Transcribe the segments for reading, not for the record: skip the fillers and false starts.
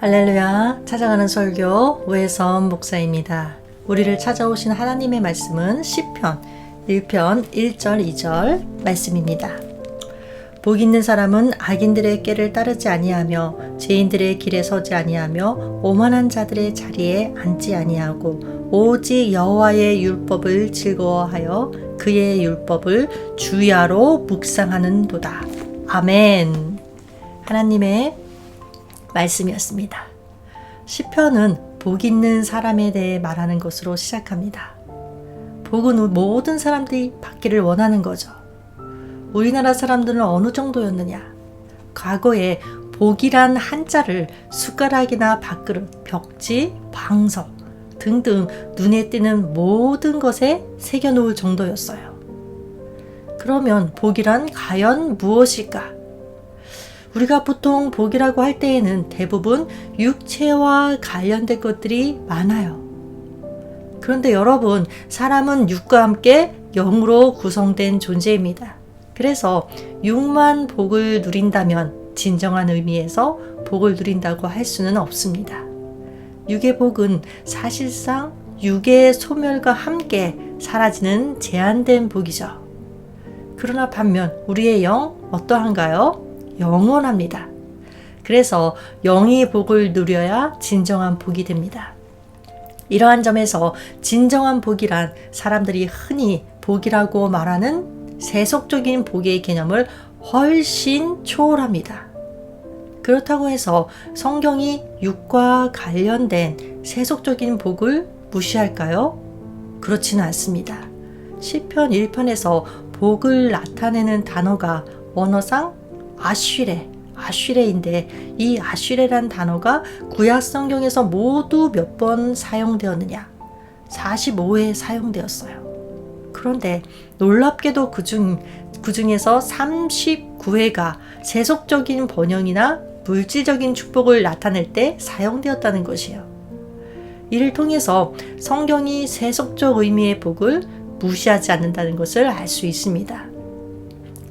할렐루야, 찾아가는 설교 오해선 목사입니다. 우리를 찾아오신 하나님의 말씀은 시편 1편 1절 2절 말씀입니다. 복 있는 사람은 악인들의 꾀를 따르지 아니하며 죄인들의 길에 서지 아니하며 오만한 자들의 자리에 앉지 아니하고 오직 여호와의 율법을 즐거워하여 그의 율법을 주야로 묵상하는도다. 아멘. 하나님의 말씀이었습니다. 시편은 복 있는 사람에 대해 말하는 것으로 시작합니다. 복은 모든 사람들이 받기를 원하는 거죠. 우리나라 사람들은 어느 정도였느냐? 과거에 복이란 한자를 숟가락이나 밥그릇, 벽지, 방석 등등 눈에 띄는 모든 것에 새겨놓을 정도였어요. 그러면 복이란 과연 무엇일까? 우리가 보통 복이라고 할 때에는 대부분 육체와 관련된 것들이 많아요. 그런데 여러분, 사람은 육과 함께 영으로 구성된 존재입니다. 그래서 육만 복을 누린다면 진정한 의미에서 복을 누린다고 할 수는 없습니다. 육의 복은 사실상 육의 소멸과 함께 사라지는 제한된 복이죠. 그러나 반면 우리의 영 어떠한가요? 영원합니다. 그래서 영이 복을 누려야 진정한 복이 됩니다. 이러한 점에서 진정한 복이란 사람들이 흔히 복이라고 말하는 세속적인 복의 개념을 훨씬 초월합니다. 그렇다고 해서 성경이 육과 관련된 세속적인 복을 무시할까요? 그렇지는 않습니다. 시편 1편에서 복을 나타내는 단어가 원어상 아쉬레인데 이 아쉬레란 단어가 구약 성경에서 모두 몇 번 사용되었느냐? 45회 사용되었어요. 그런데 놀랍게도 그중에서 39회가 세속적인 번영이나 물질적인 축복을 나타낼 때 사용되었다는 것이에요. 이를 통해서 성경이 세속적 의미의 복을 무시하지 않는다는 것을 알 수 있습니다.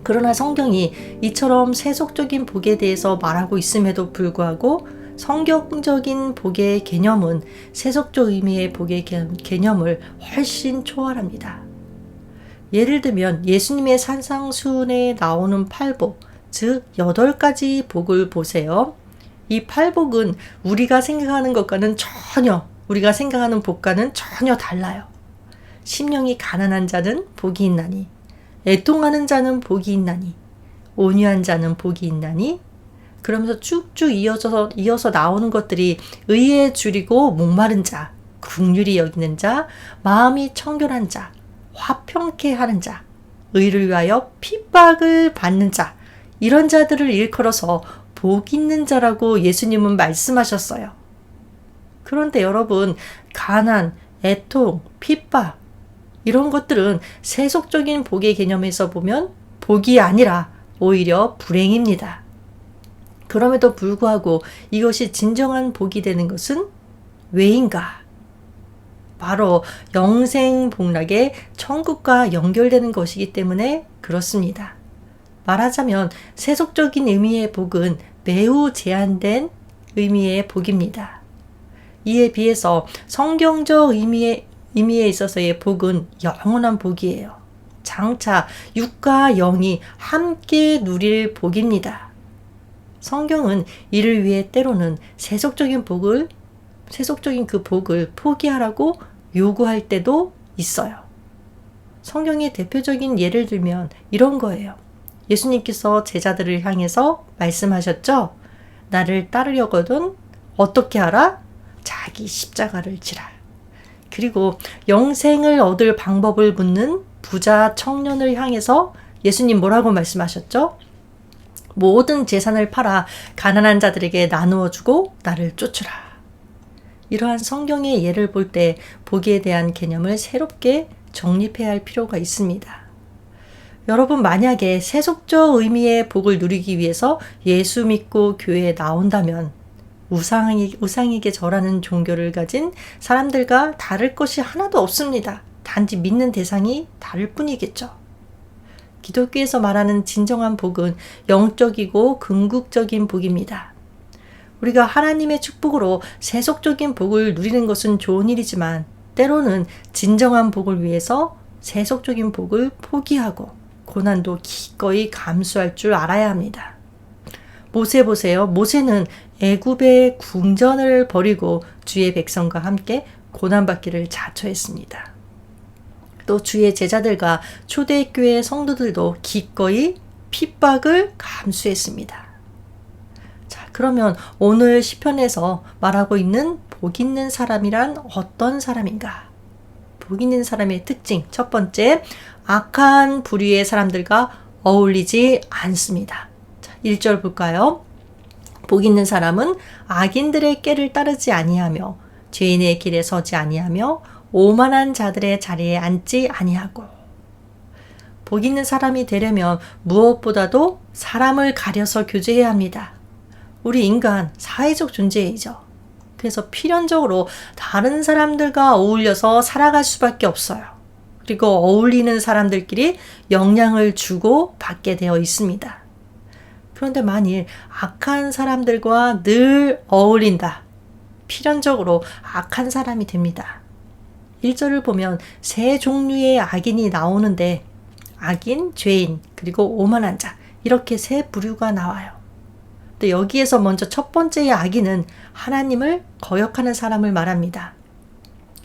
그러나 성경이 이처럼 세속적인 복에 대해서 말하고 있음에도 불구하고 성경적인 복의 개념은 세속적 의미의 복의 개념을 훨씬 초월합니다. 예를 들면 예수님의 산상수훈에 나오는 8복, 즉 8가지 복을 보세요. 이 8복은 우리가 생각하는 복과는 전혀 달라요. 심령이 가난한 자는 복이 있나니, 애통하는 자는 복이 있나니, 온유한 자는 복이 있나니, 그러면서 쭉쭉 이어서 나오는 것들이 의에 줄이고 목마른 자, 긍휼히 여기는 자, 마음이 청결한 자, 화평케 하는 자, 의를 위하여 핍박을 받는 자, 이런 자들을 일컬어서 복 있는 자라고 예수님은 말씀하셨어요. 그런데 여러분, 가난, 애통, 핍박 이런 것들은 세속적인 복의 개념에서 보면 복이 아니라 오히려 불행입니다. 그럼에도 불구하고 이것이 진정한 복이 되는 것은 왜인가? 바로 영생복락의 천국과 연결되는 것이기 때문에 그렇습니다. 말하자면 세속적인 의미의 복은 매우 제한된 의미의 복입니다. 이에 비해서 성경적 의미에 있어서의 복은 영원한 복이에요. 장차 육과 영이 함께 누릴 복입니다. 성경은 이를 위해 때로는 세속적인 그 복을 포기하라고 요구할 때도 있어요. 성경의 대표적인 예를 들면 이런 거예요. 예수님께서 제자들을 향해서 말씀하셨죠? 나를 따르려거든 어떻게 하라? 자기 십자가를 지라. 그리고 영생을 얻을 방법을 묻는 부자 청년을 향해서 예수님 뭐라고 말씀하셨죠? 모든 재산을 팔아 가난한 자들에게 나누어 주고 나를 쫓으라. 이러한 성경의 예를 볼 때 복에 대한 개념을 새롭게 정립해야 할 필요가 있습니다. 여러분, 만약에 세속적 의미의 복을 누리기 위해서 예수 믿고 교회에 나온다면 우상에게 절하는 종교를 가진 사람들과 다를 것이 하나도 없습니다. 단지 믿는 대상이 다를 뿐이겠죠. 기독교에서 말하는 진정한 복은 영적이고 궁극적인 복입니다. 우리가 하나님의 축복으로 세속적인 복을 누리는 것은 좋은 일이지만 때로는 진정한 복을 위해서 세속적인 복을 포기하고 고난도 기꺼이 감수할 줄 알아야 합니다. 모세 보세요. 모세는 애굽의 궁전을 버리고 주의 백성과 함께 고난받기를 자처했습니다. 또 주의 제자들과 초대교회 성도들도 기꺼이 핍박을 감수했습니다. 자, 그러면 오늘 시편에서 말하고 있는 복 있는 사람이란 어떤 사람인가? 복 있는 사람의 특징 첫 번째, 악한 부류의 사람들과 어울리지 않습니다. 자, 1절 볼까요? 복 있는 사람은 악인들의 꾀를 따르지 아니하며 죄인의 길에 서지 아니하며 오만한 자들의 자리에 앉지 아니하고. 복 있는 사람이 되려면 무엇보다도 사람을 가려서 교제해야 합니다. 우리 인간 사회적 존재이죠. 그래서 필연적으로 다른 사람들과 어울려서 살아갈 수밖에 없어요. 그리고 어울리는 사람들끼리 영향을 주고 받게 되어 있습니다. 그런데 만일 악한 사람들과 늘 어울린다. 필연적으로 악한 사람이 됩니다. 1절을 보면 세 종류의 악인이 나오는데 악인, 죄인, 그리고 오만한 자 이렇게 세 부류가 나와요. 근데 여기에서 먼저 첫 번째의 악인은 하나님을 거역하는 사람을 말합니다.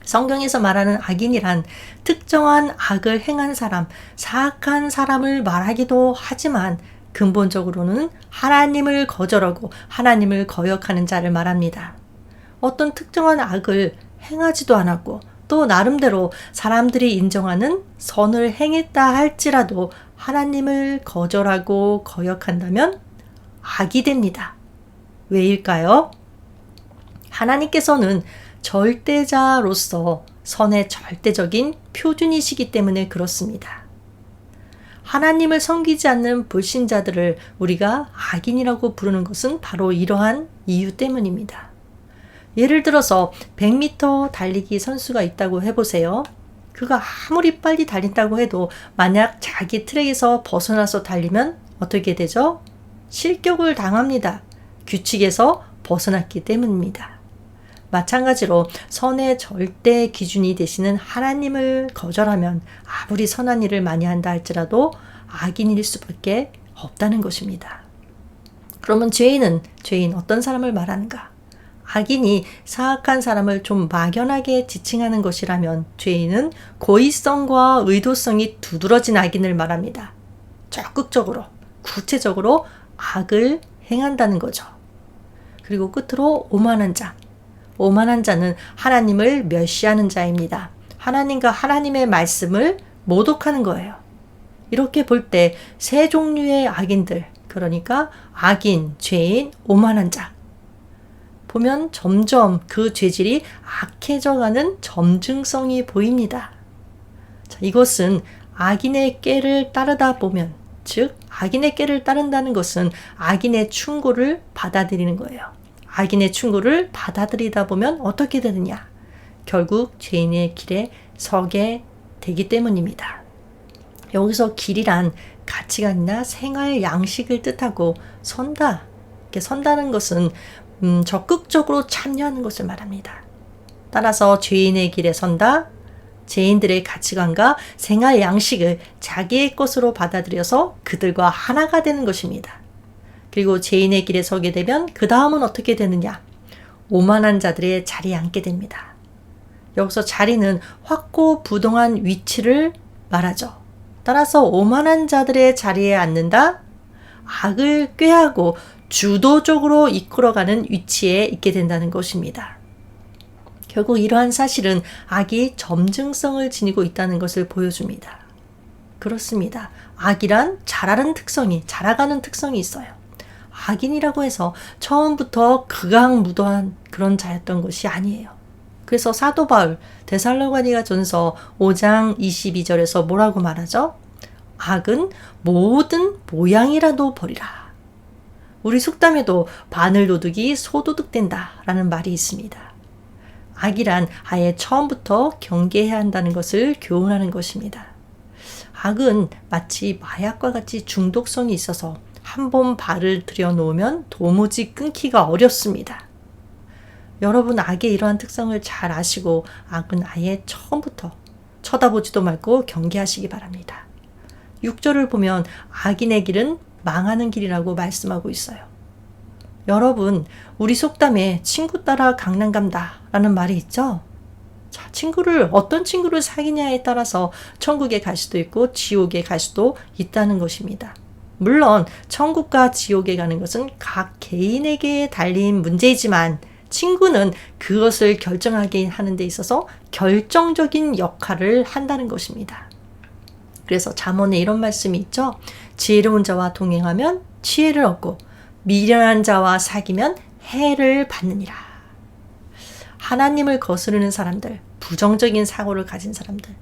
성경에서 말하는 악인이란 특정한 악을 행한 사람, 사악한 사람을 말하기도 하지만 근본적으로는 하나님을 거절하고 하나님을 거역하는 자를 말합니다. 어떤 특정한 악을 행하지도 않았고 또 나름대로 사람들이 인정하는 선을 행했다 할지라도 하나님을 거절하고 거역한다면 악이 됩니다. 왜일까요? 하나님께서는 절대자로서 선의 절대적인 표준이시기 때문에 그렇습니다. 하나님을 섬기지 않는 불신자들을 우리가 악인이라고 부르는 것은 바로 이러한 이유 때문입니다. 예를 들어서 100m 달리기 선수가 있다고 해보세요. 그가 아무리 빨리 달린다고 해도 만약 자기 트랙에서 벗어나서 달리면 어떻게 되죠? 실격을 당합니다. 규칙에서 벗어났기 때문입니다. 마찬가지로 선의 절대 기준이 되시는 하나님을 거절하면 아무리 선한 일을 많이 한다 할지라도 악인일 수밖에 없다는 것입니다. 그러면 죄인 어떤 사람을 말하는가? 악인이 사악한 사람을 좀 막연하게 지칭하는 것이라면 죄인은 고의성과 의도성이 두드러진 악인을 말합니다. 적극적으로, 구체적으로 악을 행한다는 거죠. 그리고 끝으로 오만한 자. 오만한 자는 하나님을 멸시하는 자입니다. 하나님과 하나님의 말씀을 모독하는 거예요. 이렇게 볼 때 세 종류의 악인들, 그러니까 악인, 죄인, 오만한 자. 보면 점점 그 죄질이 악해져가는 점증성이 보입니다. 자, 이것은 악인의 꾀를 따르다 보면, 즉 악인의 꾀를 따른다는 것은 악인의 충고를 받아들이는 거예요. 악인의 충고를 받아들이다 보면 어떻게 되느냐? 결국 죄인의 길에 서게 되기 때문입니다. 여기서 길이란 가치관이나 생활 양식을 뜻하고 선다. 이렇게 선다는 것은 적극적으로 참여하는 것을 말합니다. 따라서 죄인의 길에 선다. 죄인들의 가치관과 생활 양식을 자기의 것으로 받아들여서 그들과 하나가 되는 것입니다. 그리고 죄인의 길에 서게 되면 그 다음은 어떻게 되느냐? 오만한 자들의 자리에 앉게 됩니다. 여기서 자리는 확고부동한 위치를 말하죠. 따라서 오만한 자들의 자리에 앉는다. 악을 꾀하고 주도적으로 이끌어가는 위치에 있게 된다는 것입니다. 결국 이러한 사실은 악이 점증성을 지니고 있다는 것을 보여줍니다. 그렇습니다. 악이란 자라가는 특성이 있어요. 악인이라고 해서 처음부터 극악무도한 그런 자였던 것이 아니에요. 그래서 사도 바울 데살로가니가 전서 5장 22절에서 뭐라고 말하죠? 악은 모든 모양이라도 버리라. 우리 속담에도 바늘도둑이 소도둑된다 라는 말이 있습니다. 악이란 아예 처음부터 경계해야 한다는 것을 교훈하는 것입니다. 악은 마치 마약과 같이 중독성이 있어서 한번 발을 들여놓으면 도무지 끊기가 어렵습니다. 여러분, 악의 이러한 특성을 잘 아시고 악은 아예 처음부터 쳐다보지도 말고 경계하시기 바랍니다. 6절을 보면 악인의 길은 망하는 길이라고 말씀하고 있어요. 여러분, 우리 속담에 친구 따라 강남 간다 라는 말이 있죠? 자, 어떤 친구를 사귀냐에 따라서 천국에 갈 수도 있고 지옥에 갈 수도 있다는 것입니다. 물론 천국과 지옥에 가는 것은 각 개인에게 달린 문제이지만 친구는 그것을 결정하게 하는 데 있어서 결정적인 역할을 한다는 것입니다. 그래서 잠언에 이런 말씀이 있죠. 지혜로운 자와 동행하면 지혜를 얻고 미련한 자와 사귀면 해를 받느니라. 하나님을 거스르는 사람들, 부정적인 사고를 가진 사람들,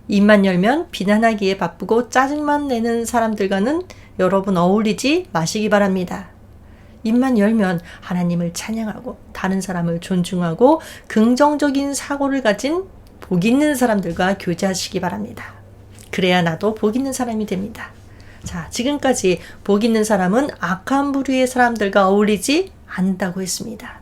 입만 열면 비난하기에 바쁘고 짜증만 내는 사람들과는 여러분 어울리지 마시기 바랍니다. 입만 열면 하나님을 찬양하고 다른 사람을 존중하고 긍정적인 사고를 가진 복 있는 사람들과 교제하시기 바랍니다. 그래야 나도 복 있는 사람이 됩니다. 자, 지금까지 복 있는 사람은 악한 부류의 사람들과 어울리지 않는다고 했습니다.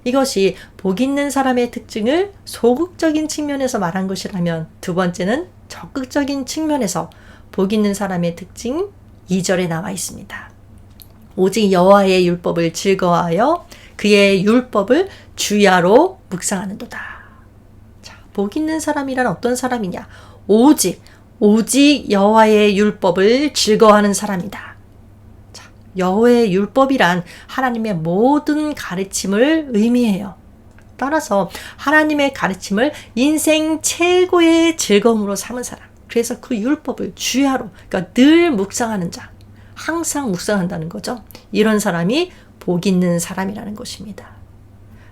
이것이 복 있는 사람의 특징을 소극적인 측면에서 말한 것이라면, 두 번째는 적극적인 측면에서 복 있는 사람의 특징 2절에 나와 있습니다. 오직 여호와의 율법을 즐거워하여 그의 율법을 주야로 묵상하는도다. 자, 복 있는 사람이란 어떤 사람이냐? 오직 여호와의 율법을 즐거워하는 사람이다. 자, 여호와의 율법이란 하나님의 모든 가르침을 의미해요. 따라서 하나님의 가르침을 인생 최고의 즐거움으로 삼은 사람. 그래서 그 율법을 주야로, 그러니까 늘 묵상하는 자, 항상 묵상한다는 거죠. 이런 사람이 복 있는 사람이라는 것입니다.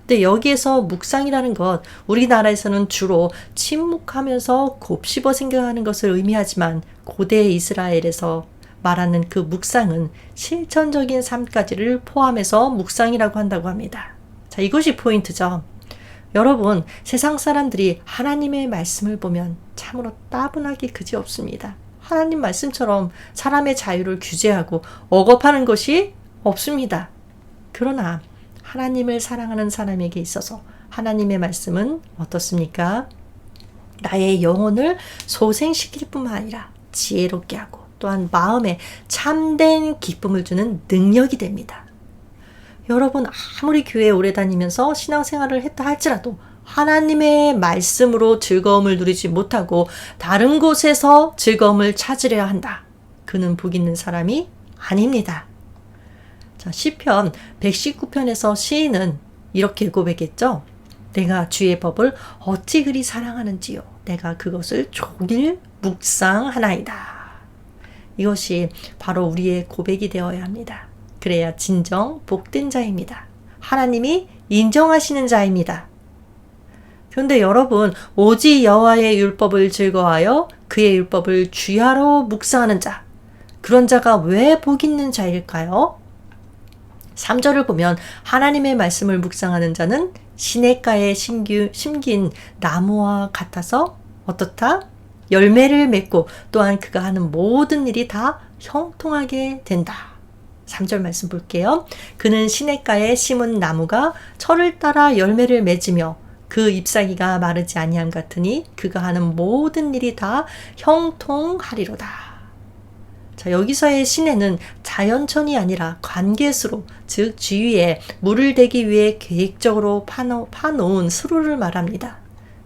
근데 여기에서 묵상이라는 것, 우리나라에서는 주로 침묵하면서 곱씹어 생각하는 것을 의미하지만 고대 이스라엘에서 말하는 그 묵상은 실천적인 삶까지를 포함해서 묵상이라고 한다고 합니다. 자, 이것이 포인트죠. 여러분, 세상 사람들이 하나님의 말씀을 보면 참으로 따분하기 그지없습니다. 하나님 말씀처럼 사람의 자유를 규제하고 억압하는 것이 없습니다. 그러나 하나님을 사랑하는 사람에게 있어서 하나님의 말씀은 어떻습니까? 나의 영혼을 소생시킬 뿐만 아니라 지혜롭게 하고 또한 마음에 참된 기쁨을 주는 능력이 됩니다. 여러분, 아무리 교회에 오래 다니면서 신앙생활을 했다 할지라도 하나님의 말씀으로 즐거움을 누리지 못하고 다른 곳에서 즐거움을 찾으려야 한다. 그는 복 있는 사람이 아닙니다. 자, 시편 119편에서 시인은 이렇게 고백했죠. 내가 주의 법을 어찌 그리 사랑하는지요. 내가 그것을 종일 묵상하나이다. 이것이 바로 우리의 고백이 되어야 합니다. 그래야 진정 복된 자입니다. 하나님이 인정하시는 자입니다. 그런데 여러분, 오직 여호와의 율법을 즐거워하여 그의 율법을 주야로 묵상하는 자, 그런 자가 왜 복 있는 자일까요? 3절을 보면 하나님의 말씀을 묵상하는 자는 시냇가에 심긴 나무와 같아서 어떻다? 열매를 맺고 또한 그가 하는 모든 일이 다 형통하게 된다. 3절 말씀 볼게요. 그는 시냇가에 심은 나무가 철을 따라 열매를 맺으며 그 잎사귀가 마르지 아니함 같으니 그가 하는 모든 일이 다 형통하리로다. 자, 여기서의 시내는 자연천이 아니라 관계수로, 즉 주위에 물을 대기 위해 계획적으로 파놓은 수로를 말합니다.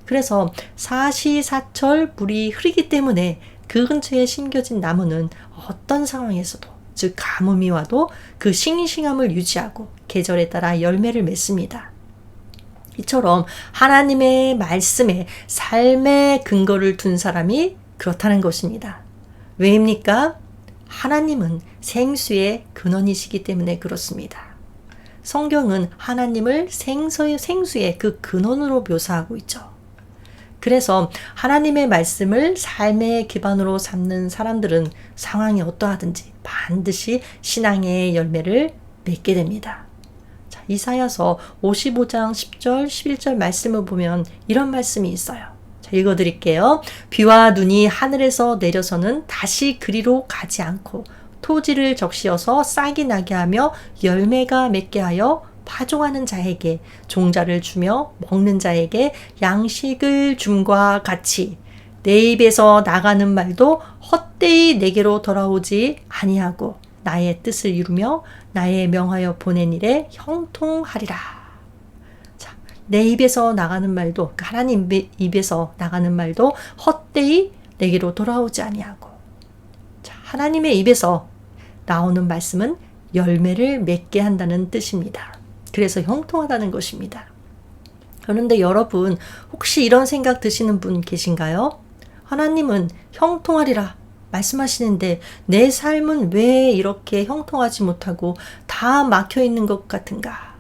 그래서 사시사철 물이 흐르기 때문에 그 근처에 심겨진 나무는 어떤 상황에서도, 즉 가뭄이 와도 그 싱싱함을 유지하고 계절에 따라 열매를 맺습니다. 이처럼 하나님의 말씀에 삶의 근거를 둔 사람이 그렇다는 것입니다. 왜입니까? 하나님은 생수의 근원이시기 때문에 그렇습니다. 성경은 하나님을 생수의 그 근원으로 묘사하고 있죠. 그래서 하나님의 말씀을 삶의 기반으로 삼는 사람들은 상황이 어떠하든지 반드시 신앙의 열매를 맺게 됩니다. 자, 이사야서 55장 10절, 11절 말씀을 보면 이런 말씀이 있어요. 자, 읽어드릴게요. 비와 눈이 하늘에서 내려서는 다시 그리로 가지 않고 토지를 적시어서 싹이 나게 하며 열매가 맺게 하여 파종하는 자에게 종자를 주며 먹는 자에게 양식을 줌과 같이 내 입에서 나가는 말도 헛되이 내게로 돌아오지 아니하고 나의 뜻을 이루며 나의 명하여 보낸 일에 형통하리라. 자, 내 입에서 나가는 말도, 하나님 입에서 나가는 말도 헛되이 내게로 돌아오지 아니하고, 자, 하나님의 입에서 나오는 말씀은 열매를 맺게 한다는 뜻입니다. 그래서 형통하다는 것입니다. 그런데 여러분, 혹시 이런 생각 드시는 분 계신가요? 하나님은 형통하리라 말씀하시는데 내 삶은 왜 이렇게 형통하지 못하고 다 막혀 있는 것 같은가?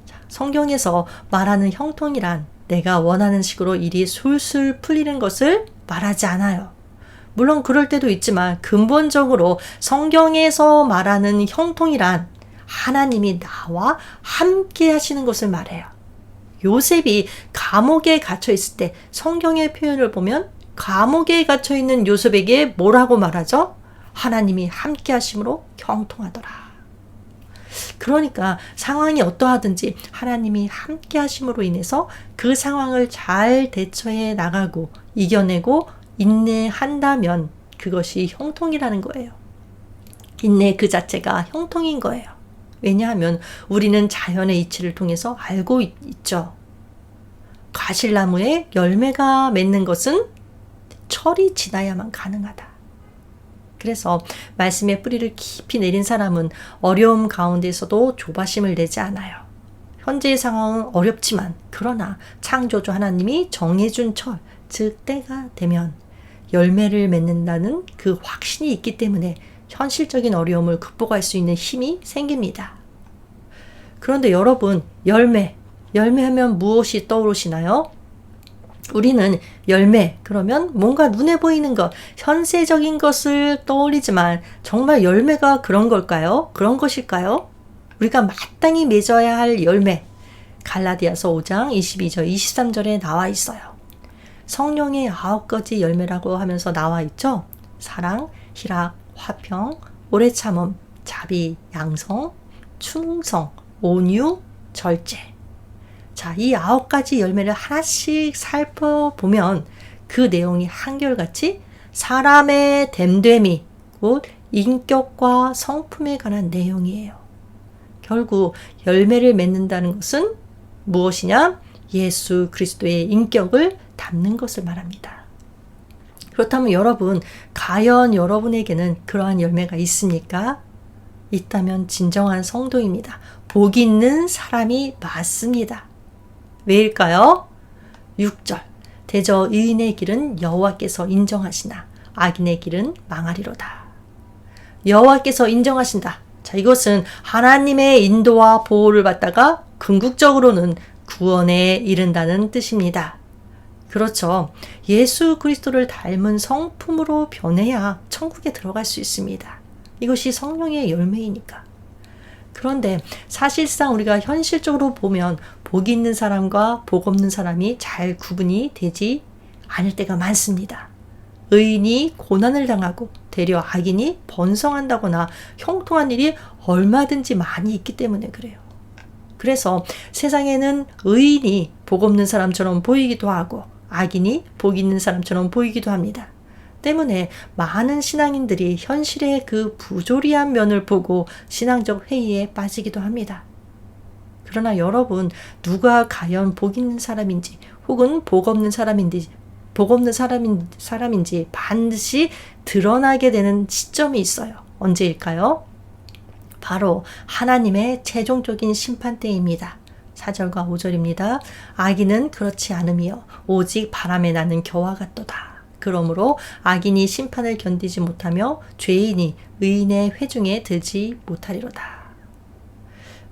자, 성경에서 말하는 형통이란 내가 원하는 식으로 일이 술술 풀리는 것을 말하지 않아요. 물론 그럴 때도 있지만 근본적으로 성경에서 말하는 형통이란 하나님이 나와 함께 하시는 것을 말해요. 요셉이 감옥에 갇혀 있을 때 성경의 표현을 보면 감옥에 갇혀 있는 요셉에게 뭐라고 말하죠? 하나님이 함께 하심으로 형통하더라. 그러니까 상황이 어떠하든지 하나님이 함께 하심으로 인해서 그 상황을 잘 대처해 나가고 이겨내고 인내한다면 그것이 형통이라는 거예요. 인내 그 자체가 형통인 거예요. 왜냐하면 우리는 자연의 이치를 통해서 알고 있죠. 과실나무에 열매가 맺는 것은 철이 지나야만 가능하다. 그래서 말씀의 뿌리를 깊이 내린 사람은 어려움 가운데서도 조바심을 내지 않아요. 현재의 상황은 어렵지만 그러나 창조주 하나님이 정해준 철, 즉 때가 되면 열매를 맺는다는 그 확신이 있기 때문에 현실적인 어려움을 극복할 수 있는 힘이 생깁니다. 그런데 여러분, 열매하면 무엇이 떠오르시나요? 우리는 열매, 그러면 뭔가 눈에 보이는 것, 현세적인 것을 떠올리지만 정말 열매가 그런 걸까요? 그런 것일까요? 우리가 마땅히 맺어야 할 열매, 갈라디아서 5장 22절, 23절에 나와 있어요. 성령의 9가지 열매라고 하면서 나와 있죠? 사랑, 희락, 화평, 오래 참음, 자비, 양성, 충성, 온유, 절제. 자, 이 9가지 열매를 하나씩 살펴보면 그 내용이 한결같이 사람의 됨됨이, 곧 인격과 성품에 관한 내용이에요. 결국 열매를 맺는다는 것은 무엇이냐? 예수 그리스도의 인격을 담는 것을 말합니다. 그렇다면 여러분, 과연 여러분에게는 그러한 열매가 있습니까? 있다면 진정한 성도입니다. 복 있는 사람이 맞습니다. 왜일까요? 6절, 대저 의인의 길은 여호와께서 인정하시나 악인의 길은 망하리로다. 여호와께서 인정하신다. 자, 이것은 하나님의 인도와 보호를 받다가 궁극적으로는 구원에 이른다는 뜻입니다. 그렇죠. 예수 그리스도를 닮은 성품으로 변해야 천국에 들어갈 수 있습니다. 이것이 성령의 열매이니까. 그런데 사실상 우리가 현실적으로 보면 복 있는 사람과 복 없는 사람이 잘 구분이 되지 않을 때가 많습니다. 의인이 고난을 당하고 되려 악인이 번성한다거나 형통한 일이 얼마든지 많이 있기 때문에 그래요. 그래서 세상에는 의인이 복 없는 사람처럼 보이기도 하고 악인이 복 있는 사람처럼 보이기도 합니다. 때문에 많은 신앙인들이 현실의 그 부조리한 면을 보고 신앙적 회의에 빠지기도 합니다. 그러나 여러분, 누가 과연 복 있는 사람인지 혹은 복 없는 사람인지 반드시 드러나게 되는 시점이 있어요. 언제일까요? 바로 하나님의 최종적인 심판 때입니다. 4절과 5절입니다. 악인은 그렇지 않으며 오직 바람에 나는 겨와 같도다. 그러므로 악인이 심판을 견디지 못하며 죄인이 의인의 회중에 들지 못하리로다.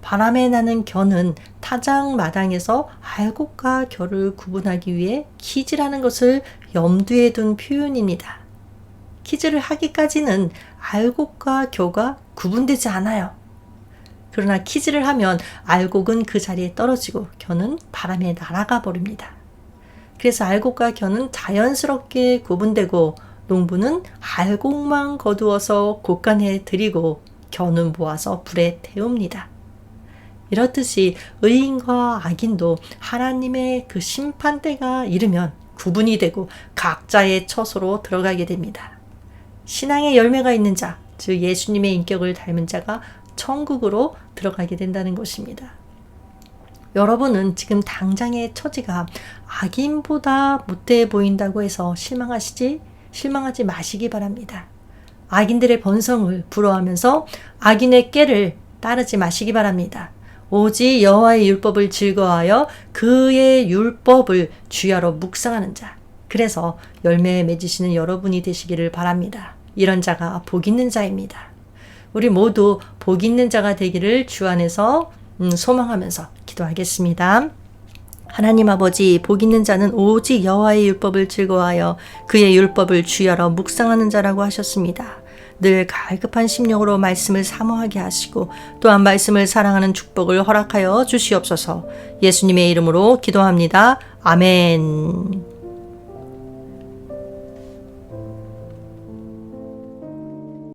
바람에 나는 겨는 타작 마당에서 알곡과 겨를 구분하기 위해 키즈라는 것을 염두에 둔 표현입니다. 키즈를 하기까지는 알곡과 겨가 구분되지 않아요. 그러나 키즈를 하면 알곡은 그 자리에 떨어지고 겨는 바람에 날아가 버립니다. 그래서 알곡과 겨는 자연스럽게 구분되고 농부는 알곡만 거두어서 곡간에 들이고 겨는 모아서 불에 태웁니다. 이렇듯이 의인과 악인도 하나님의 그 심판대가 이르면 구분이 되고 각자의 처소로 들어가게 됩니다. 신앙의 열매가 있는 자, 즉 예수님의 인격을 닮은 자가 천국으로 들어가게 된다는 것입니다. 여러분은 지금 당장의 처지가 악인보다 못돼 보인다고 해서 실망하지 마시기 바랍니다. 악인들의 번성을 부러워하면서 악인의 꾀를 따르지 마시기 바랍니다. 오직 여호와의 율법을 즐거워하여 그의 율법을 주야로 묵상하는 자, 그래서 열매 맺으시는 여러분이 되시기를 바랍니다. 이런 자가 복 있는 자입니다. 우리 모두 복 있는 자가 되기를 주 안에서 소망하면서 기도하겠습니다. 하나님 아버지, 복 있는 자는 오직 여호와의 율법을 즐거워하여 그의 율법을 주야로 묵상하는 자라고 하셨습니다. 늘 갈급한 심령으로 말씀을 사모하게 하시고 또한 말씀을 사랑하는 축복을 허락하여 주시옵소서. 예수님의 이름으로 기도합니다. 아멘.